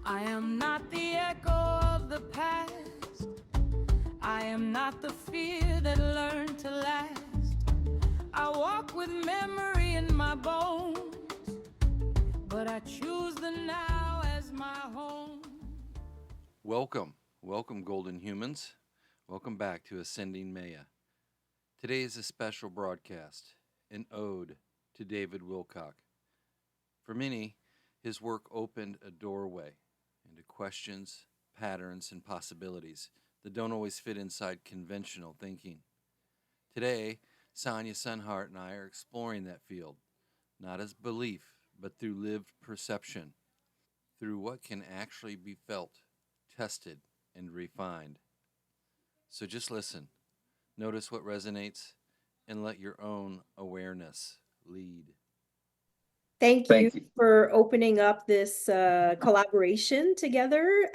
I am not the echo of the past. I am not the fear that learned to last. I walk with memory in my bones, but I choose the now as my home. Welcome, golden humans. Welcome back to Ascending Maya. Today is a special broadcast, an ode to David Wilcock. For many, his work opened a doorway into questions, patterns, and possibilities that don't always fit inside conventional thinking. Today, Sonia Sunhart and I are exploring that field, not as belief, but through lived perception, through what can actually be felt, tested, and refined. So just listen, notice what resonates, and let your own awareness lead. Thank you for opening up this collaboration together.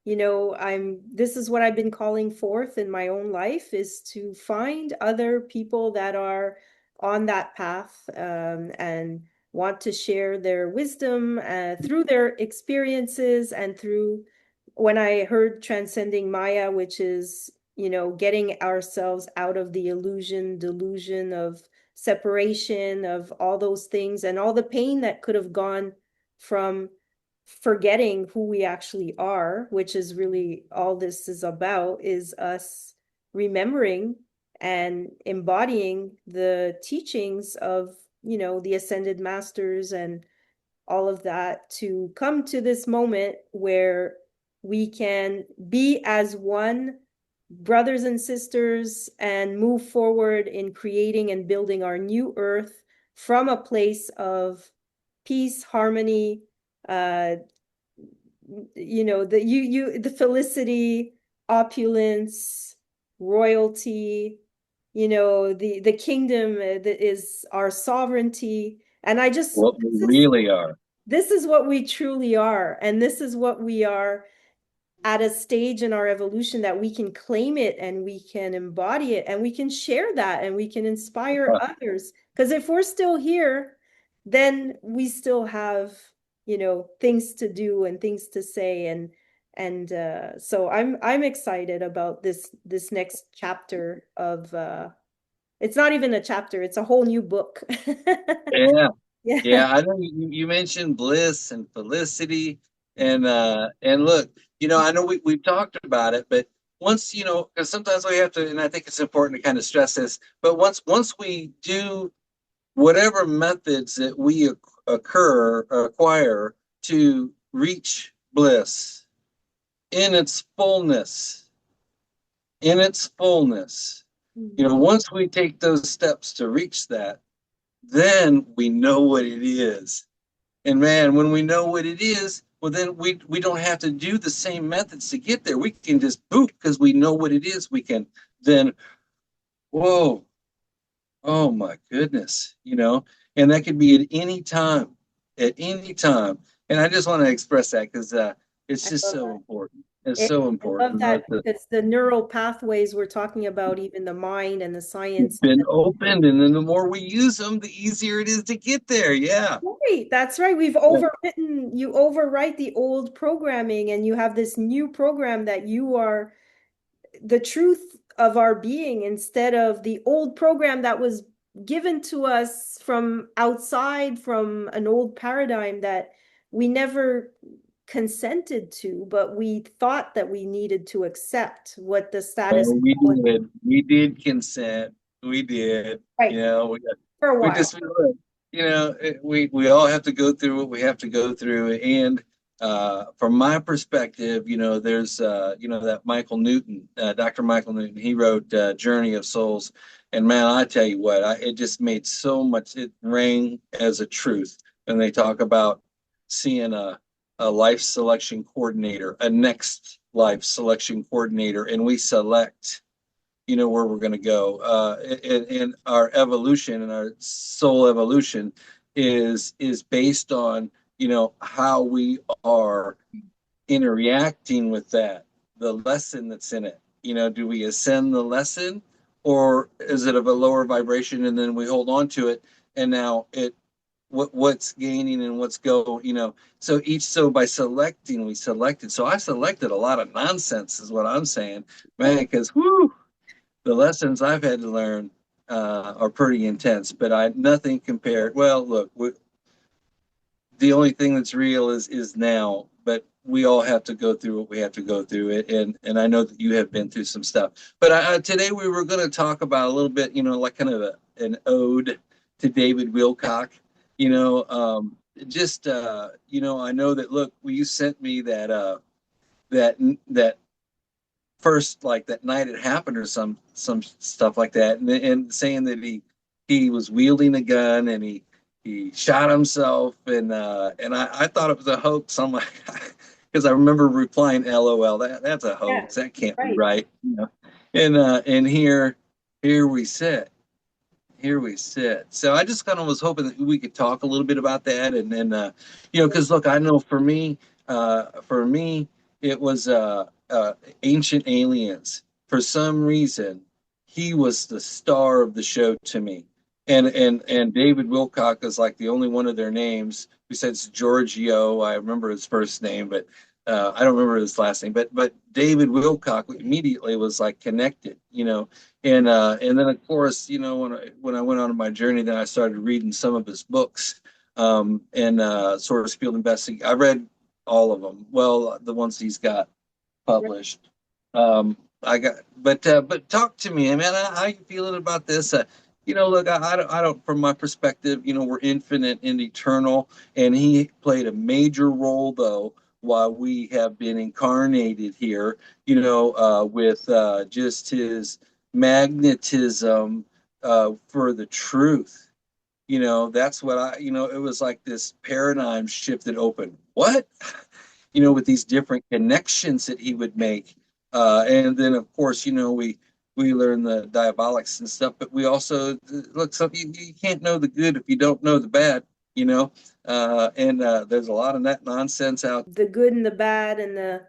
This is what I've been calling forth in my own life, is to find other people that are on that path and want to share their wisdom through their experiences and through when I heard transcending Maya, which is, getting ourselves out of the delusion of separation, of all those things and all the pain that could have gone from forgetting who we actually are, which is really all this is about, is us remembering and embodying the teachings of, the ascended masters and all of that, to come to this moment where we can be as one, brothers and sisters, and move forward in creating and building our new earth from a place of peace, harmony, the felicity, opulence, royalty, the kingdom that is our sovereignty. And what we really are. This is what we truly are. And this is what we are at a stage in our evolution that we can claim it and we can embody it and we can share that and we can inspire others. Because if we're still here, then we still have, things to do and things to say. And so I'm excited about this next chapter of it's not even a chapter, it's a whole new book. Yeah. I know you mentioned bliss and felicity, and look, I know we've talked about it, but once, because sometimes we have to, and I think it's important to kind of stress this, but once we do whatever methods that we acquire to reach bliss in its fullness, once we take those steps to reach that, then we know what it is. And man, when we know what it is, well, then we don't have to do the same methods to get there. We can just boop, because we know what it is. We can then, whoa, oh my goodness, and that could be at any time. And I just want to express that because it's just so important. It's so important. I love that, because the neural pathways we're talking about, even the mind and the science, been opened, and then the more we use them, the easier it is to get there. Yeah. Right. That's right. We've overwritten, you overwrite the old programming and you have this new program that you are the truth of our being, instead of the old program that was given to us from outside, from an old paradigm that we never consented to, but we thought that we needed to accept what the status we did consent. We did. Right. For a while. We all have to go through what we have to go through. And from my perspective, there's that Michael Newton, Dr. Michael Newton. He wrote Journey of Souls, and man, I tell you what, it just made so much. It rang as a truth. And they talk about seeing a life selection coordinator, a next life selection coordinator, and we select, where we're going to go. And our evolution and our soul evolution is based on, how we are interacting with that, the lesson that's in it. Do we ascend the lesson, or is it of a lower vibration and then we hold on to it, and now it what's gaining and what's going, so by selecting, we selected. So I selected a lot of nonsense, is what I'm saying, man, because the lessons I've had to learn are pretty intense, but nothing compared. Well, look, the only thing that's real is now, but we all have to go through what we have to go through it, and I know that you have been through some stuff. But today we were going to talk about a little bit, like kind of an ode to David Wilcock. Just I know that, look, you sent me that that first, like, that night it happened, or some stuff like that, and saying that he was wielding a gun, and he shot himself, and I thought it was a hoax. I'm like, because I remember replying, "LOL, that's a Yeah, hoax. That can't be right. right." And here we sit. Here we sit. So I just kind of was hoping that we could talk a little bit about that, and then because, look, I know for me, it was Ancient Aliens. For some reason, he was the star of the show to me, and David Wilcock is like the only one of their names besides Giorgio. I remember his first name, but I don't remember his last name. But David Wilcock immediately was like connected, and then, of course, when I went on my journey, then I started reading some of his books, and sort of field investing. I read all of them. Well, the ones he's got published. I got, but talk to me, man. How you feeling about this? Look, I don't. From my perspective, we're infinite and eternal, and he played a major role, though, while we have been incarnated here. With just his magnetism for the truth. That's what it was like this paradigm shift that opened. What? With these different connections that he would make. And then, of course, we learn the diabolics and stuff, but we also look, you can't know the good if you don't know the bad, and there's a lot of that nonsense out. The good and the bad, and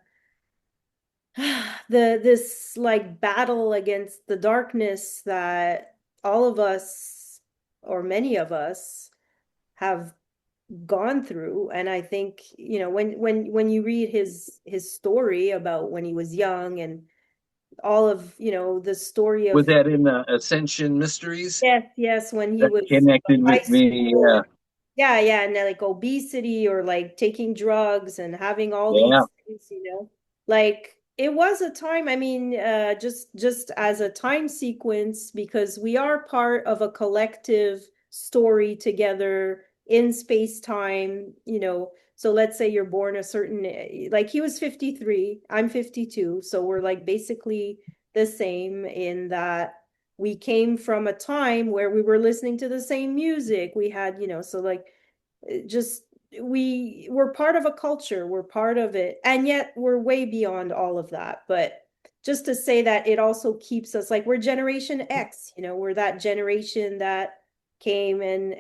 this like battle against the darkness that all of us, or many of us, have gone through. And I think, when you read his story about when he was young, and all of, the story With of, that in Ascension Mysteries, yes, when he that was connected high with me. school, Yeah, and yeah, and then, like, obesity, or like taking drugs and having all yeah. these things, like, it was a time. I mean, just as a time sequence, because we are part of a collective story together in space time, so let's say you're born a certain, like, he was 53, I'm 52, so we're like basically the same, in that we came from a time where we were listening to the same music. We had, so, like, just, we're part of a culture, we're part of it, and yet we're way beyond all of that. But just to say that it also keeps us, like, we're Generation X, we're that generation that came, and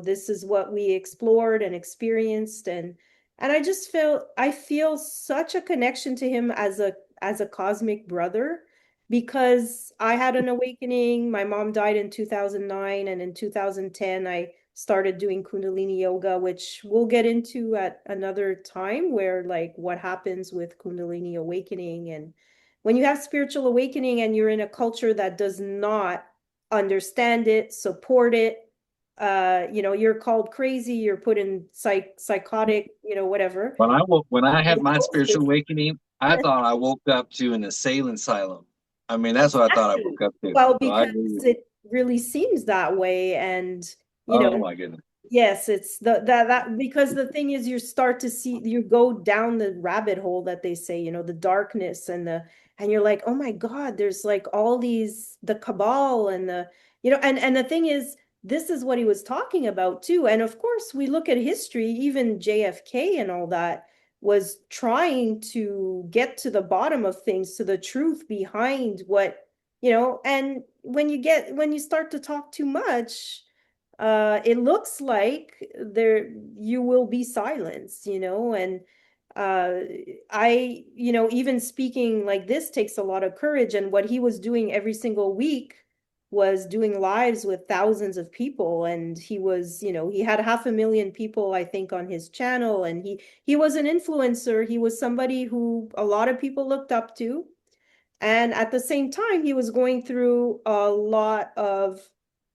this is what we explored and experienced. And I feel such a connection to him as a cosmic brother, because I had an awakening. My mom died in 2009, and in 2010 I started doing Kundalini yoga, which we'll get into at another time, where, like, what happens with Kundalini awakening. And when you have spiritual awakening and you're in a culture that does not understand it, support it, you're called crazy, you're put in psychotic, whatever. When I had my spiritual awakening, I thought I woke up to an assailant asylum. I mean, that's what I thought I Exactly. woke up to. Well, So I because agree with you. it really seems that way. And, Oh my goodness. yes, it's that because the thing is, you start to see, you go down the rabbit hole that they say, the darkness, and you're like, oh my God, there's like all these, the cabal, and and the thing is, this is what he was talking about too. And of course, we look at history, even JFK and all that was trying to get to the bottom of things, to the truth behind what, and when you start to talk too much, it looks like you will be silenced, and uh even speaking like this takes a lot of courage. And what he was doing every single week was doing lives with thousands of people, and he was, he had 500,000 people, I think, on his channel, and he was an influencer. He was somebody who a lot of people looked up to. And at the same time, he was going through a lot of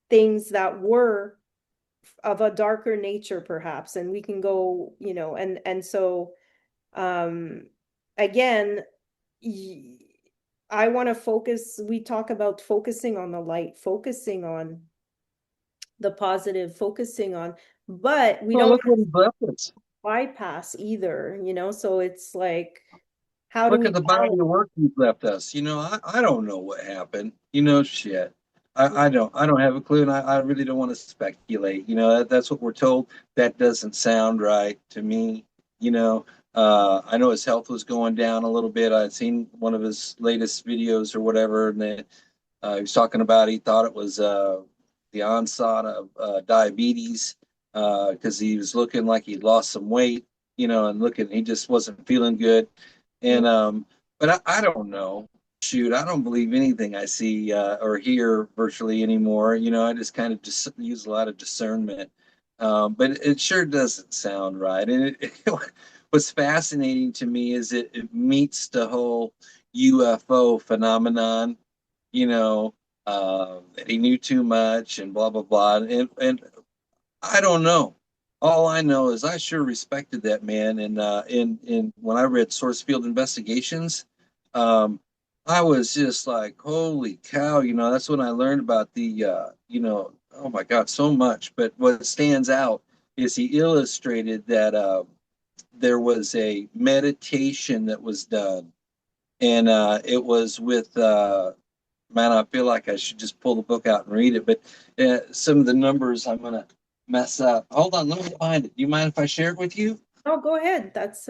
things that were of a darker nature, perhaps. And we can go, and so again, I want to focus, we talk about focusing on the light, focusing on the positive, focusing on, but we Well, don't look what he's left us. bypass either, so it's like, how do Look we at the body balance? of work he's left us. I don't know what happened. Shit. I don't have a clue, and I really don't want to speculate. That's what we're told. That doesn't sound right to me. I know his health was going down a little bit. I'd seen one of his latest videos or whatever, and then he was talking about he thought it was the onset of diabetes because he was looking like he'd lost some weight, and he just wasn't feeling good. And but I don't know. Shoot, I don't believe anything I see or hear virtually anymore. I just kind of just use a lot of discernment. But it sure doesn't sound right. And what's fascinating to me is it meets the whole UFO phenomenon, that he knew too much and blah, blah, blah. And I don't know. All I know is I sure respected that man. And in when I read Source Field Investigations, I was just like, holy cow! That's when I learned about the, oh my God, so much. But what stands out is he illustrated that there was a meditation that was done, and it was with. Man, I feel like I should just pull the book out and read it, but some of the numbers I'm gonna mess up. Hold on, let me find it. Do you mind if I share it with you? Oh, go ahead. That's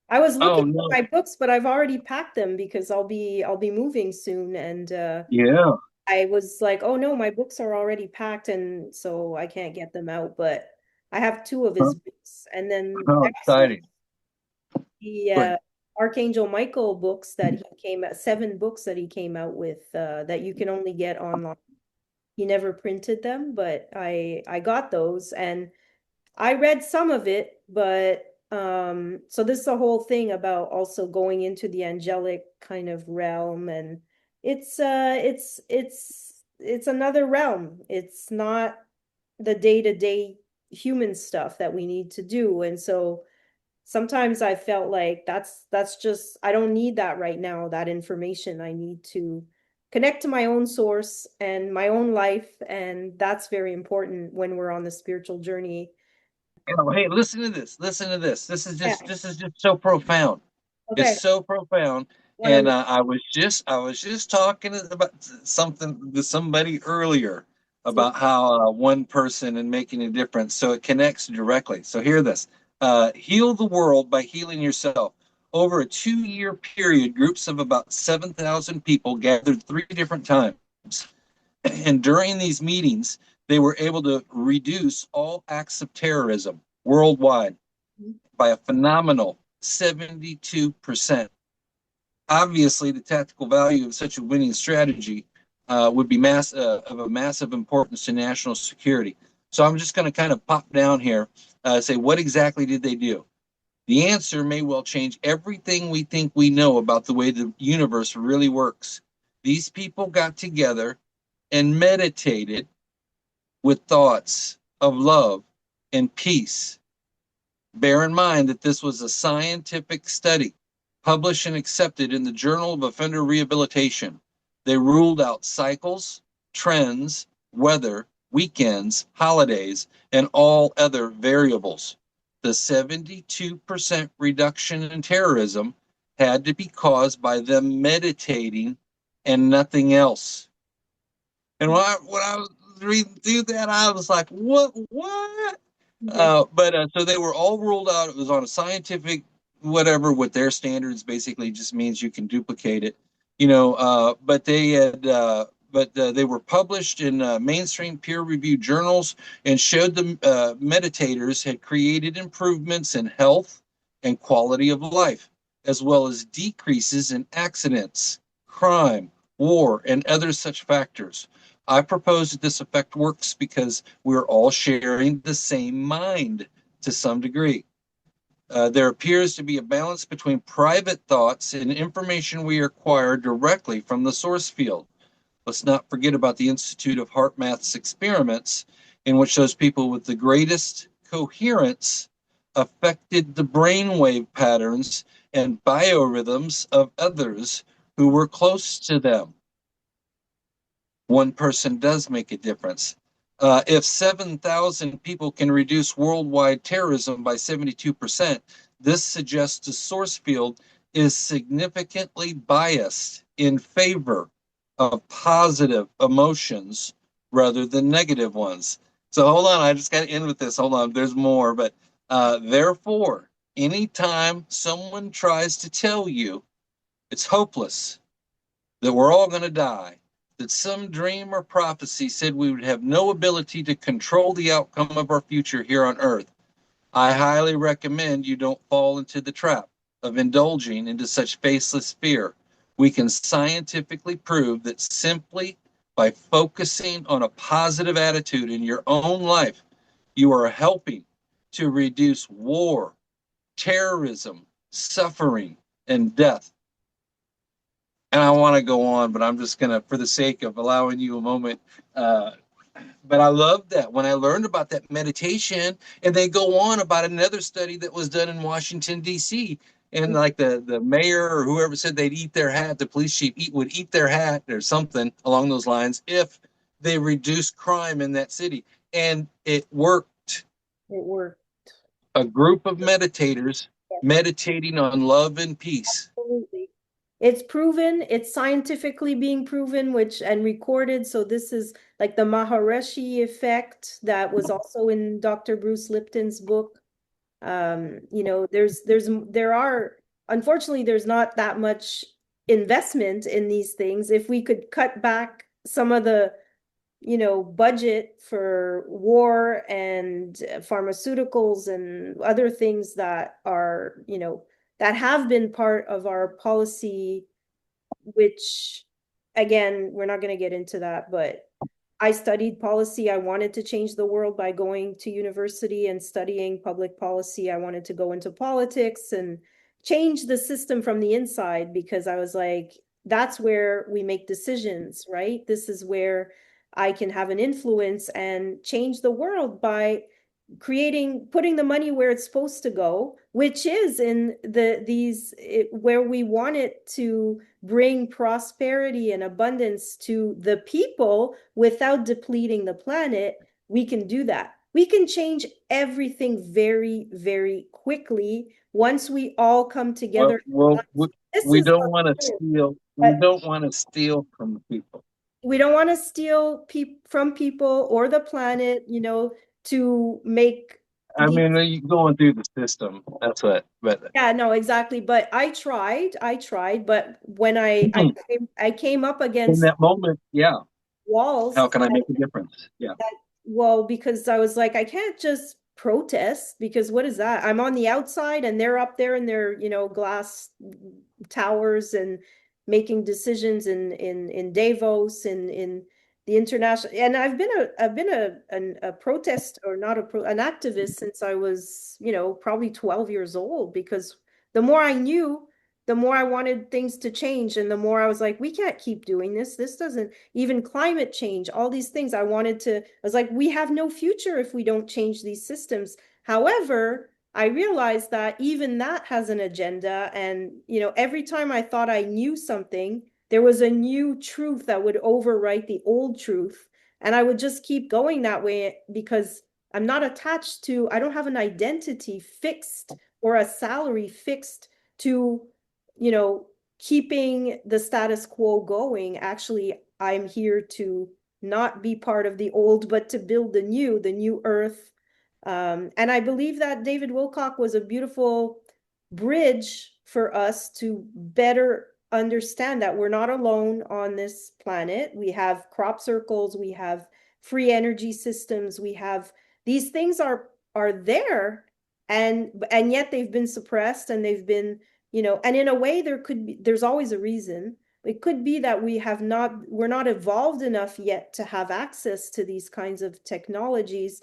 I was Oh looking for no. my books, but I've already packed them because I'll be moving soon, and Yeah. I was like, oh no, my books are already packed, and so I can't get them out, but I have two of How, his books, and then how also exciting. the But Archangel Michael books that he came out, 7 books that he came out with that you can only get online. He never printed them, but I got those, and I read some of it, but so this is the whole thing about also going into the angelic kind of realm, and it's another realm. It's not the day-to-day human stuff that we need to do. And so sometimes I felt like that's just, I don't need that right now, that information. I need to connect to my own source and my own life, and that's very important when we're on the spiritual journey. hey, listen to this. Listen to this. This is Yeah. just so profound. It's Okay. so profound. And Wanna I was just talking about something with somebody earlier listen? about how one person and making a difference. So it connects directly. So hear this: heal the world by healing yourself. Over a 2-year period, groups of about 7,000 people gathered 3 different times. And during these meetings, they were able to reduce all acts of terrorism worldwide by a phenomenal 72%. Obviously, the tactical value of such a winning strategy would be of a massive importance to national security. So I'm just going to kind of pop down here, say, what exactly did they do? The answer may well change everything we think we know about the way the universe really works. These people got together and meditated with thoughts of love and peace. Bear in mind that this was a scientific study published and accepted in the Journal of Offender Rehabilitation. They ruled out cycles, trends, weather, weekends, holidays, and all other variables. The 72% reduction in terrorism had to be caused by them meditating and nothing else. And when I was reading through that, I was like, what? What? Yeah. But so they were all ruled out. It was on a scientific whatever with their standards. Basically, just means you can duplicate it, But they were published in mainstream peer-reviewed journals and showed the meditators had created improvements in health and quality of life, as well as decreases in accidents, crime, war, and other such factors. I propose that this effect works because we're all sharing the same mind to some degree. There appears to be a balance between private thoughts and information we acquire directly from the source field. Let's not forget about the Institute of Heart Math's experiments, in which those people with the greatest coherence affected the brainwave patterns and biorhythms of others who were close to them. One person does make a difference. If 7,000 people can reduce worldwide terrorism by 72%, this suggests the source field is significantly biased in favor of positive emotions rather than negative ones. So hold on, I just got to end with this. Hold on, there's more. But therefore, anytime someone tries to tell you it's hopeless, that we're all going to die, that some dream or prophecy said we would have no ability to control the outcome of our future here on earth, I highly recommend you don't fall into the trap of indulging into such faceless fear. We can scientifically prove that simply by focusing on a positive attitude in your own life, you are helping to reduce war, terrorism, suffering, and death. And I want to go on, but I'm just going to, for the sake of allowing you a moment, but I love that when I learned about that meditation, and they go on about another study that was done in Washington, D.C. And like the mayor or whoever said they'd eat their hat, the police chief would eat their hat or something along those lines if they reduced crime in that city. And it worked. It worked. A group of meditators meditating on love and peace. Absolutely. It's proven, it's scientifically being proven, which and recorded. So this is like the Maharishi effect that was also in Dr. Bruce Lipton's book. You know, there are, unfortunately, there's not that much investment in these things. If we could cut back some of the, you know, budget for war and pharmaceuticals and other things that are, you know, that have been part of our policy, which again, we're not going to get into that, but I studied policy. I wanted to change the world by going to university and studying public policy. I wanted to go into politics and change the system from the inside because I was like, that's where we make decisions, right? This is where I can have an influence and change the world by putting the money where it's supposed to go, which is in where we want it to bring prosperity and abundance to the people without depleting the planet. We can do that. We can change everything very, very quickly once we all come together. We don't want to steal. We don't want to steal from people. We don't want to steal from people or the planet, you know, to make. I mean, you're going through the system. That's what. But yeah, no, exactly. But I tried. But when I came up against in that moment, yeah. walls. How can I make a difference? Yeah. Well, because I was like, I can't just protest because what is that? I'm on the outside and they're up there in their, you know, glass towers and making decisions in Davos and in the international. And I've been a protest or not an activist since I was, you know, probably 12 years old, because the more I knew, the more I wanted things to change. And the more I was like, we can't keep doing this. This doesn't, even climate change, all these things I was like, we have no future if we don't change these systems. However, I realized that even that has an agenda. And, you know, every time I thought I knew something, there was a new truth that would overwrite the old truth. And I would just keep going that way because I'm not attached to, I don't have an identity fixed or a salary fixed to, you know, keeping the status quo going. Actually, I'm here to not be part of the old, but to build the new earth. And I believe that David Wilcock was a beautiful bridge for us to better understand that we're not alone on this planet. We have crop circles, we have free energy systems, we have these things are there, and yet they've been suppressed and they've been, you know, and in a way there's always a reason, It could be that we're not evolved enough yet to have access to these kinds of technologies,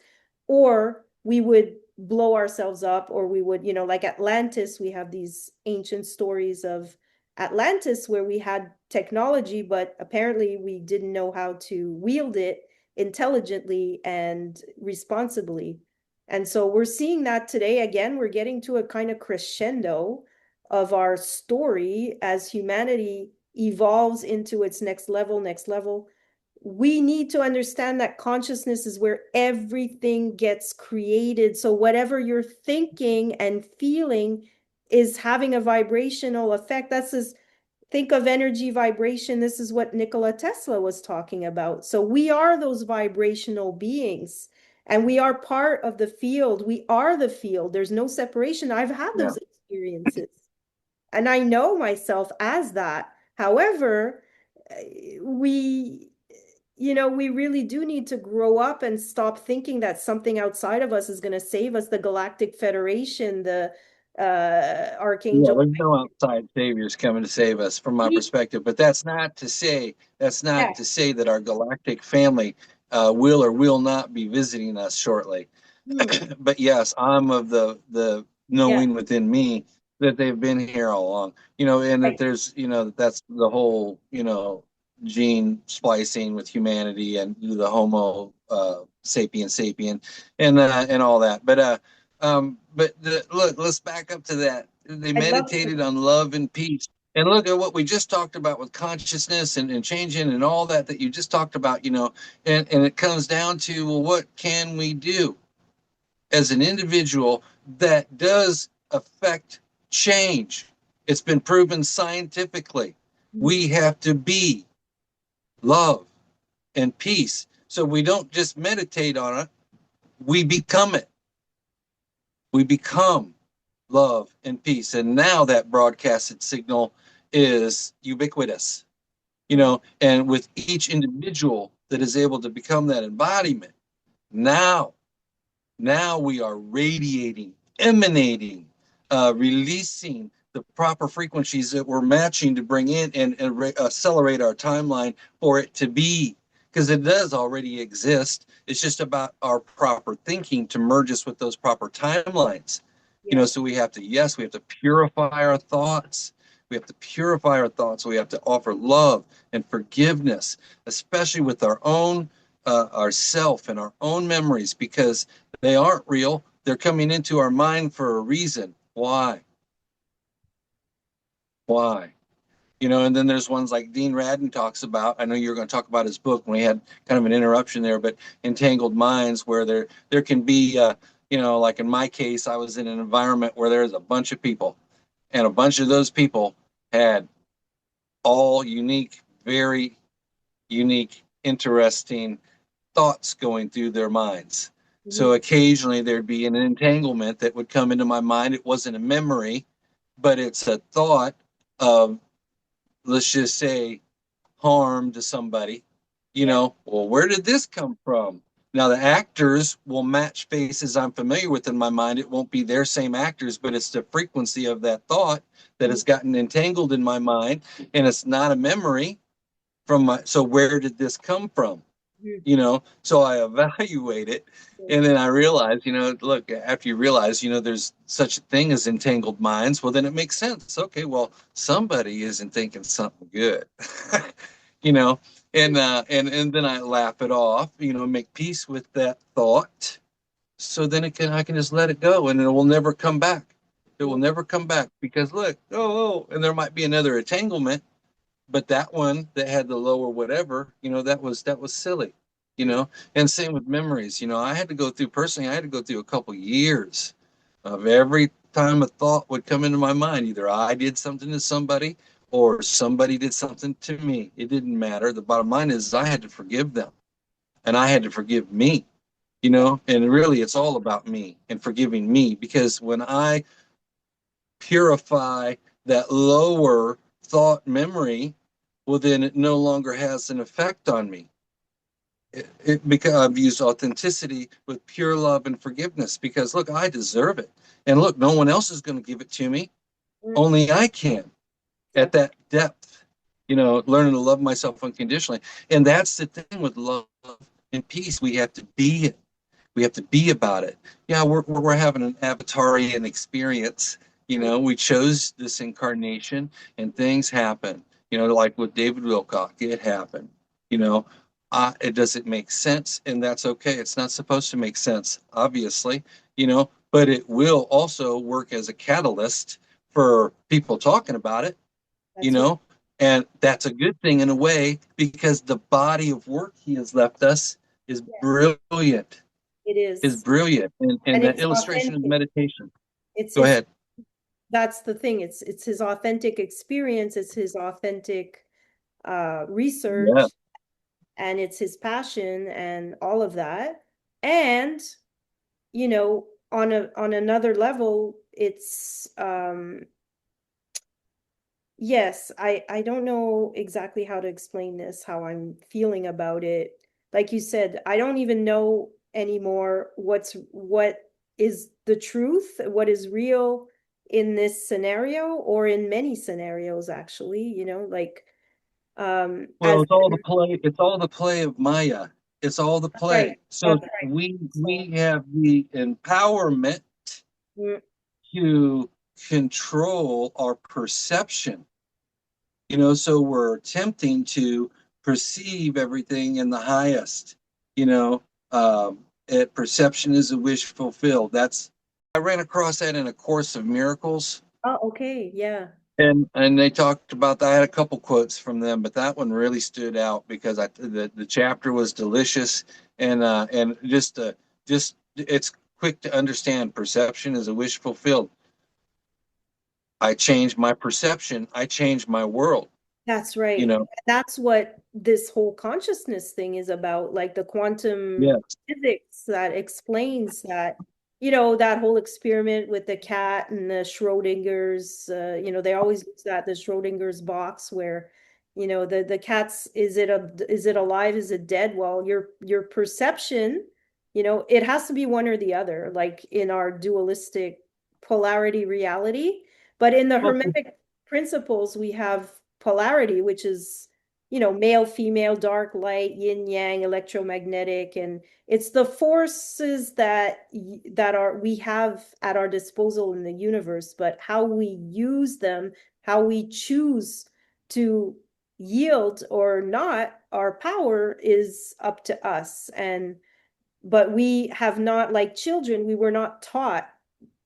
or we would blow ourselves up, or we would, like Atlantis, we have these ancient stories of Atlantis where we had technology, but apparently we didn't know how to wield it intelligently and responsibly. And so we're seeing that today. Again, we're getting to a kind of crescendo of our story as humanity evolves into its next level. We need to understand that consciousness is where everything gets created. So whatever you're thinking and feeling is having a vibrational effect. Think of energy vibration. This is what Nikola Tesla was talking about. So we are those vibrational beings, and we are part of the field. We are the field. There's no separation. I've had Yeah. those experiences, and I know myself as that. However, we we really do need to grow up and stop thinking that something outside of us is going to save us. The Galactic Federation, the Yeah, Archangel. there's no outside saviors coming to save us from my perspective, but that's not to say Yeah. that our galactic family will or will not be visiting us shortly. But yes, I'm of the Yeah. knowing within me that they've been here all along, and that Right. there's, that's the whole, gene splicing with humanity and the Homo sapien and all that. Look, let's back up to that. They I'd love to. meditated on love and peace. And look at what we just talked about with consciousness and changing and all that you just talked about, and it comes down to, well, what can we do as an individual that does affect change? It's been proven scientifically. We have to be love and peace. So we don't just meditate on it, we become it. We become love and peace. And now that broadcasted signal is ubiquitous, and with each individual that is able to become that embodiment, now we are radiating, emanating, releasing the proper frequencies that we're matching to bring in and accelerate our timeline for it to be, because it does already exist. It's just about our proper thinking to merge us with those proper timelines. So we have to purify our thoughts. We have to purify our thoughts. We have to offer love and forgiveness, especially with our own ourself and our own memories, because they aren't real. They're coming into our mind for a reason. Why? And then there's ones like Dean Radin talks about. I know you're going to talk about his book when we had kind of an interruption there, but entangled minds, where there can be, like in my case, I was in an environment where there's a bunch of people, and a bunch of those people had all unique, very unique, interesting thoughts going through their minds. So occasionally there'd be an entanglement that would come into my mind. It wasn't a memory, but it's a thought of, let's just say, harm to somebody. Well, where did this come from? Now, the actors will match faces I'm familiar with in my mind. It won't be their same actors, but it's the frequency of that thought that has gotten entangled in my mind, and it's not a memory from so where did this come from? So I evaluate it, and then I realize, look, after you realize, there's such a thing as entangled minds, well, then it makes sense. Okay, well, somebody isn't thinking something good, and then I laugh it off, make peace with that thought. So then I can just let it go, and it will never come back. It will never come back, because look, and there might be another entanglement, but that one that had the lower whatever, that was silly. And same with memories. I had to go through a couple years of every time a thought would come into my mind. Either I did something to somebody or somebody did something to me. It didn't matter. The bottom line is I had to forgive them, and I had to forgive me, and really it's all about me and forgiving me, because when I purify that lower thought memory, well, then it no longer has an effect on me. Because I've used authenticity with pure love and forgiveness, because look, I deserve it, and look, no one else is going to give it to me. Only I can, at that depth, learning to love myself unconditionally. And that's the thing with love and peace. We have to be it. We have to be about it. Yeah, we're having an avatarian experience. We chose this incarnation, and things happen. Like with David Wilcock, it happened. You know, it doesn't make sense, and that's okay. It's not supposed to make sense, obviously. But it will also work as a catalyst for people talking about it. you That's right. know, and that's a good thing in a way because the body of work he has left us is brilliant, It is is. brilliant. And And that it's illustration of authentic. meditation. It's Go his, ahead. that's the thing. It's his authentic experience, it's his authentic Yeah. research, and it's his passion and all of that. And, on another level, it's yes, I don't know exactly how to explain this, how I'm feeling about it. Like you said, I don't even know anymore what is the truth, what is real in this scenario or in many scenarios actually, like Well, as it's all the play of Maya. It's all the that's right. play. So That's right. we So have the empowerment mm, to control our perception. So we're attempting to perceive everything in the highest. You know, perception is a wish fulfilled. I ran across that in A Course of Miracles, oh, okay, yeah. and they talked about that. I had a couple quotes from them, but that one really stood out because the chapter was delicious and just it's quick to understand. Perception is a wish fulfilled. I changed my perception. I changed my world. That's You right. know. That's what this whole consciousness thing is about, like the quantum Yeah. physics that explains that, that whole experiment with the cat and the Schrodinger's, they always use that, the Schrodinger's box where, the cat's, is it alive? Is it dead? Well, your perception, it has to be one or the other, like in our dualistic polarity reality. But in the Well, Hermetic principles, we have polarity, which is, male, female, dark, light, yin, yang, electromagnetic, and it's the forces that are we have at our disposal in the universe, but how we use them, how we choose to yield or not our power is up to us. And but we have not, like children, we were not taught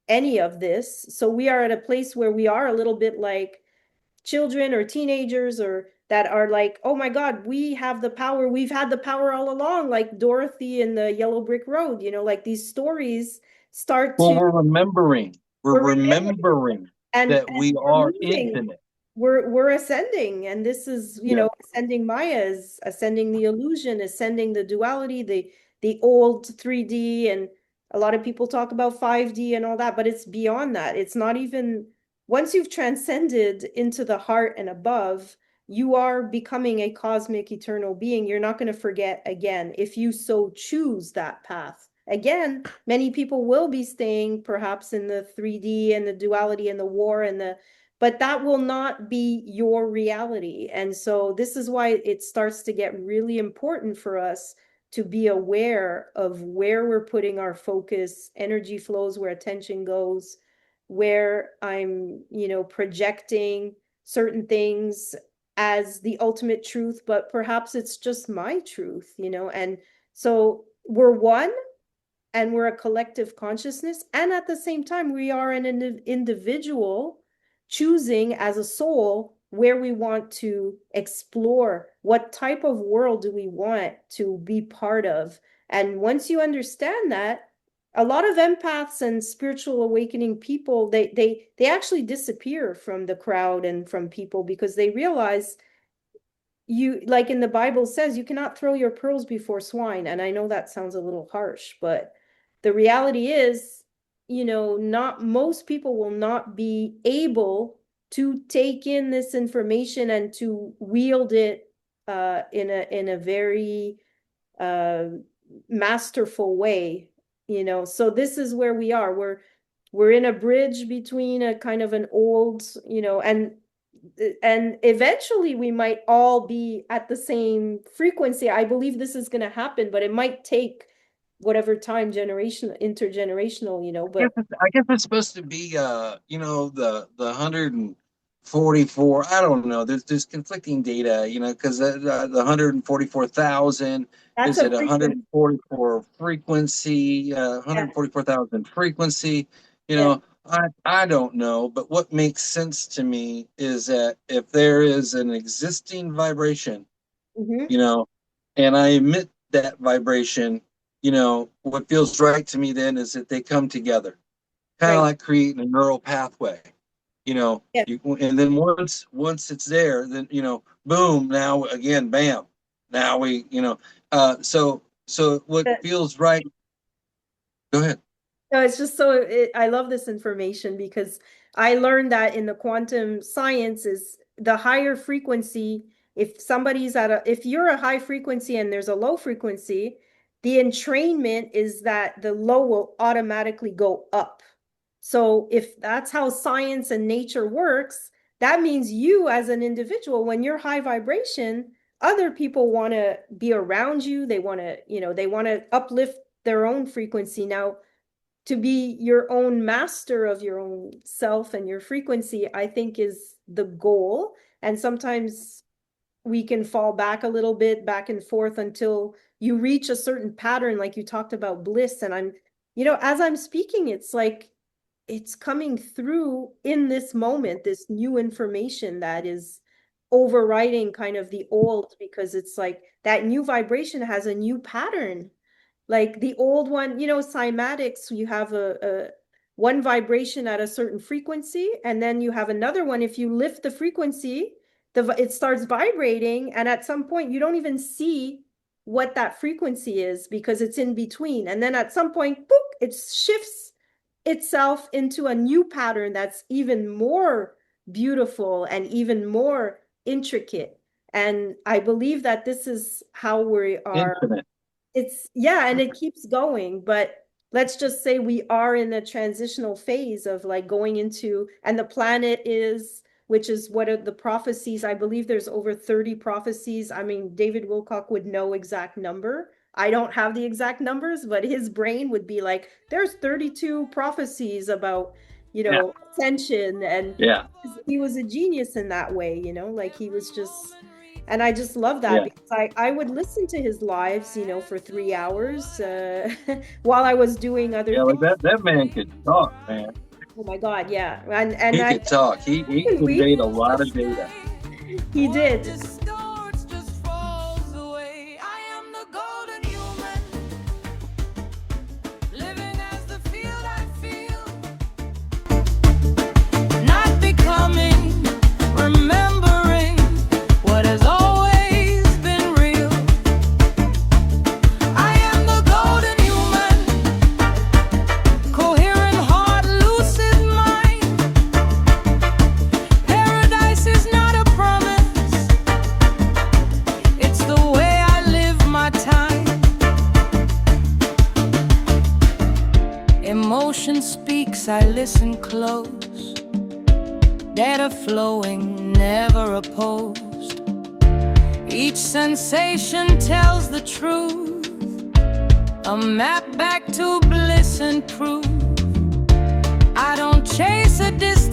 any of this. So we are at a place where we are a little bit like children or teenagers or that are like, oh my God, we have the power. We've had the power all along, like Dorothy in the Yellow Brick Road, like these stories start well, to, we're remembering. We're we're remembering remembering that and we we're are moving. infinite. We're ascending, and this is, Yeah. ascending Maya is ascending the illusion, ascending the duality, the old 3D, and a lot of people talk about 5D and all that, but it's beyond that. It's not even once you've transcended into the heart and above, you are becoming a cosmic eternal being. You're not going to forget again if you so choose that path. Again, many people will be staying perhaps in the 3D and the duality and the war and but that will not be your reality. And so this is why it starts to get really important for us to be aware of where we're putting our focus, energy flows, where attention goes, where I'm, projecting certain things as the ultimate truth, but perhaps it's just my truth, and so we're one and we're a collective consciousness. And at the same time, we are an individual choosing as a soul where we want to explore, what type of world do we want to be part of. And once you understand that, a lot of empaths and spiritual awakening people, they actually disappear from the crowd and from people because they realize, you like in the Bible says, you cannot throw your pearls before swine. And I know that sounds a little harsh, but the reality is, not most people will not be able to take in this information and to wield it in a very uh, masterful way. So this is where we are. We're in a bridge between a kind of an old, and and eventually we might all be at the same frequency. I believe this is going to happen, but it might take whatever time, intergenerational, but I guess it's supposed to be the 144. I don't know. There's conflicting data, because the 144,000 that's is a it frequency. 144 frequency, 144,000 frequency. Yeah. I don't know, but what makes sense to me is that if there is an existing vibration, Hmm. and I emit that vibration, what feels right to me then is that they come together, kind of Right. like creating a neural pathway, Yeah. and then once it's there, then, boom, now again, bam, now so what But feels right, go ahead. no, it's just so I love this information because I learned that in the quantum science is the higher frequency. If you're a high frequency and there's a low frequency, the entrainment is that the low will automatically go up. So if that's how science and nature works, that means you as an individual, when you're high vibration, other people want to be around you. They want to uplift their own frequency. Now, to be your own master of your own self and your frequency, I think is the goal. And sometimes we can fall back a little bit, back and forth until you reach a certain pattern, like you talked about bliss. And as I'm speaking, it's like it's coming through in this moment, this new information that is overriding kind of the old, because it's like that new vibration has a new pattern. Like the old one, cymatics, you have a one vibration at a certain frequency, and then you have another one. If you lift the frequency, it starts vibrating, and at some point you don't even see what that frequency is because it's in between. And then at some point, boop, it shifts itself into a new pattern that's even more beautiful and even more intricate. And I believe that this is how we are. Infinite. Yeah, and it keeps going, but let's just say we are in a transitional phase of like going into, and the planet is, which is what are the prophecies. I believe there's over 30 prophecies. I mean, David Wilcock would know exact number. I don't have the exact numbers, but his brain would be like, there's 32 prophecies about, Yeah. ascension. And Yeah. he was a genius in that way, like he was just, and I just love that Yeah. because I would listen to his lives, for 3 hours while I was doing other Yeah, things. like that man could talk, man. Oh my God, yeah. And He I could talk. He conveyed a lot of data. he did. Distorts, just falls away. I am the golden human, living as the field I feel, not becoming, remembering what has always been real. I am the golden human, coherent heart, lucid mind. Paradise is not a promise, it's the way I live my time. Emotion speaks, I listen close. Data flowing, never opposed. Each sensation tells the truth, a map back to bliss and proof. I don't chase a distance,